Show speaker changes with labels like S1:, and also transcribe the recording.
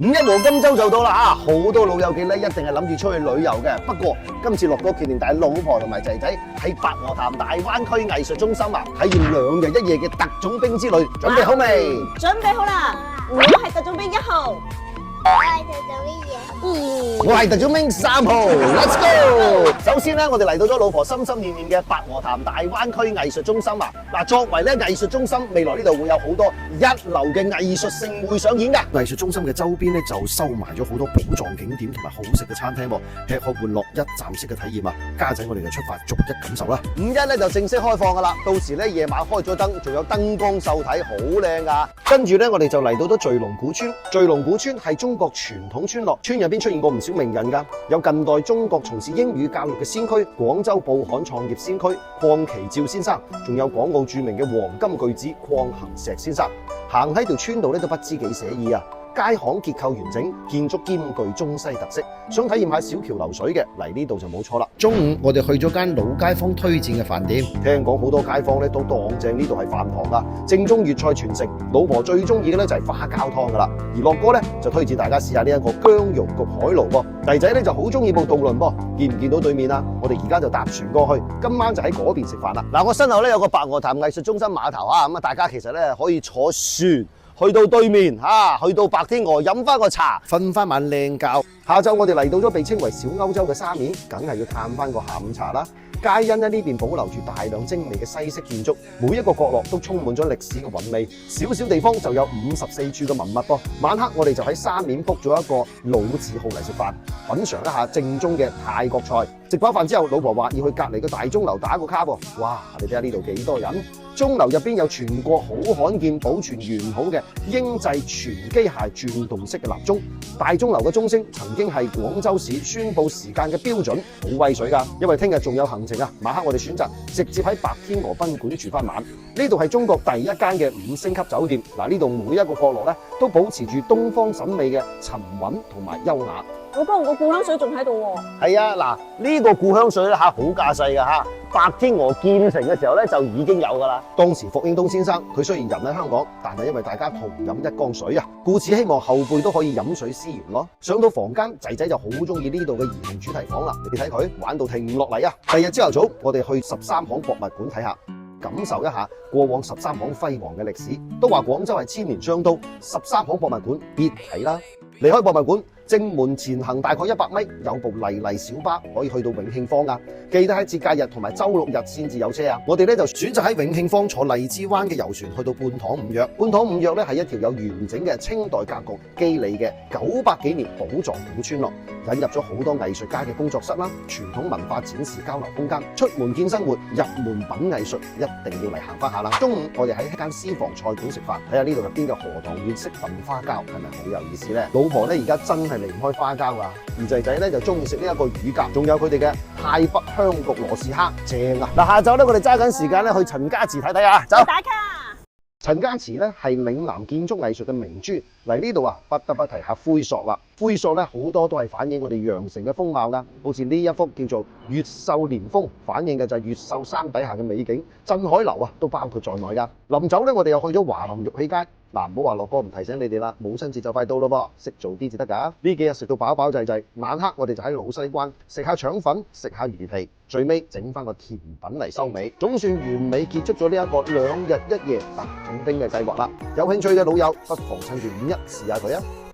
S1: 五一黃金週就到啦嚇，好多老友記咧一定係諗住出去旅遊嘅。不過今次落個決定，帶老婆同埋仔仔喺白鵝潭大灣區藝術中心啊，體驗2日1夜嘅特種兵之旅，準備好未？
S2: 準備好啦！我係特種兵1號，
S3: 我係特種兵2號。
S1: 我係特種兵3號 ，Let's go！首先咧，我哋嚟到咗老婆心心念念嘅白鵝潭大灣區藝術中心啊！嗱，作為咧藝術中心，未來呢度會有好多一流嘅藝術盛會上演㗎。藝術中心嘅周邊咧就收埋咗好多寶藏景點同埋好食嘅餐廳喎，吃喝玩樂一站式嘅體驗啊！家陣我哋就出發逐一感受啦。5一咧就正式開放㗎啦，到時咧夜晚開咗燈，仲有燈光秀睇，好靚㗎。跟住咧，我哋就嚟到咗聚龍古村。聚龍古村係中國傳統村落，村入邊出現過唔少名人㗎，有近代中國從事英語教育嘅先驅廣州報刊創業先驅鄺其照先生，仲有港澳著名嘅黃金巨子鄺恒石先生。行喺條村度咧都不知幾寫意啊！街巷結構完整，建築兼具中西特色。想體驗下小橋流水嘅，嚟呢度就冇錯啦。中午我哋去咗間老街坊推薦嘅飯店，聽講好多街坊咧都當正呢度係飯堂㗎，正宗粵菜傳承。老婆最中意嘅咧就係花膠湯㗎啦，而樂哥咧就推薦大家試下呢一個薑蓉焗海鱸噃。仔仔咧就好中意部渡輪噃，見唔見到對面啊？我哋而家就搭船過去，今晚就喺嗰邊食飯啦。嗱，我身後咧有個白鵝潭藝術中心碼頭啊，咁啊大家其實咧可以坐船去到對面去到白天鵝飲翻個茶，瞓翻晚靚覺。下晝我哋嚟到咗被稱為小歐洲嘅沙面，梗係要嘆翻個下午茶啦。皆因咧呢邊保留住大量精美嘅西式建築，每一個角落都充滿咗歷史嘅韻味。小小地方就有54處嘅文物噃。晚黑我哋就喺沙面 book 咗一個老字號嚟食飯，品嘗一下正宗嘅泰國菜。食飽飯之後，老婆話要去隔離嘅大鐘樓打個卡喎。哇！你睇下呢度幾多人？鐘樓入邊有全國好罕見、保存完好嘅英製全機械轉動式嘅蠟鐘。大鐘樓嘅鐘聲曾經係廣州市宣佈時間嘅標準，好威水㗎。因為聽日仲有行程啊，晚黑我哋選擇直接喺白天鵝賓館住翻晚。呢度係中國第一間嘅5星級酒店。嗱，呢度每一個角落咧都保持住東方審美嘅沉穩同埋優雅。
S2: 老公，個故鄉水仲喺度喎。
S1: 係啊，嗱，呢個故鄉水咧好架勢㗎嚇。白天鵝建成嘅時候咧就已經有㗎啦。當時霍英東先生佢雖然人喺香港，但係因為大家同飲一缸水啊，故此希望後輩都可以飲水思源咯。上到房間，仔仔就好中意呢度嘅兒童主題房啦。你睇佢玩到停唔落嚟啊！第二日朝頭早，我哋去13行博物館睇下，感受一下過往13行輝煌嘅歷史。都話廣州係千年商都，13行博物館必睇啦。離開博物館，正門前行大概100米，有部麗麗小巴可以去到永慶坊㗎。記得喺節假日同埋周6日先至有車啊！我哋咧就選擇喺永慶坊坐荔枝灣嘅遊船去到泮塘五約。泮塘五約咧係一條有完整嘅清代格局肌理嘅900幾年寶藏古村落，引入咗好多藝術家嘅工作室啦、傳統文化展示交流空間。出門見生活，入門品藝術，一定要嚟行翻下啦！中午我哋喺一間私房菜館食飯，睇下呢度入邊嘅荷塘月式燉花膠係咪好有意思咧？老婆咧而家真係離唔開花膠啦，而仔仔咧就中意食呢一個乳鴿，仲有佢哋嘅泰北香焗螺絲蝦，正啊！嗱，下晝咧我哋揸緊時間咧去陳家祠睇睇啊，走！
S2: 打卡。
S1: 陳家祠咧係嶺南建築藝術嘅明珠，嚟呢度啊不得不提下灰塑啦。灰塑咧好多都係反映我哋羊城嘅風貌㗎，好似呢一幅叫做越秀連峰，反映嘅就係越秀山底下嘅美景。鎮海樓啊都包括在內㗎。臨走咧我哋又去咗華林玉器街。嗱，唔好話樂哥唔提醒你哋啦，母親節就快到咯噃，識做啲至得㗎。呢幾日食到飽飽滯滯，晚黑我哋就喺老西關食下腸粉，食下魚皮，最尾整翻個甜品嚟收尾，總算完美結束咗呢一個2日1夜特種兵嘅計劃啦。有興趣嘅老友不妨趁住5一試下佢啊！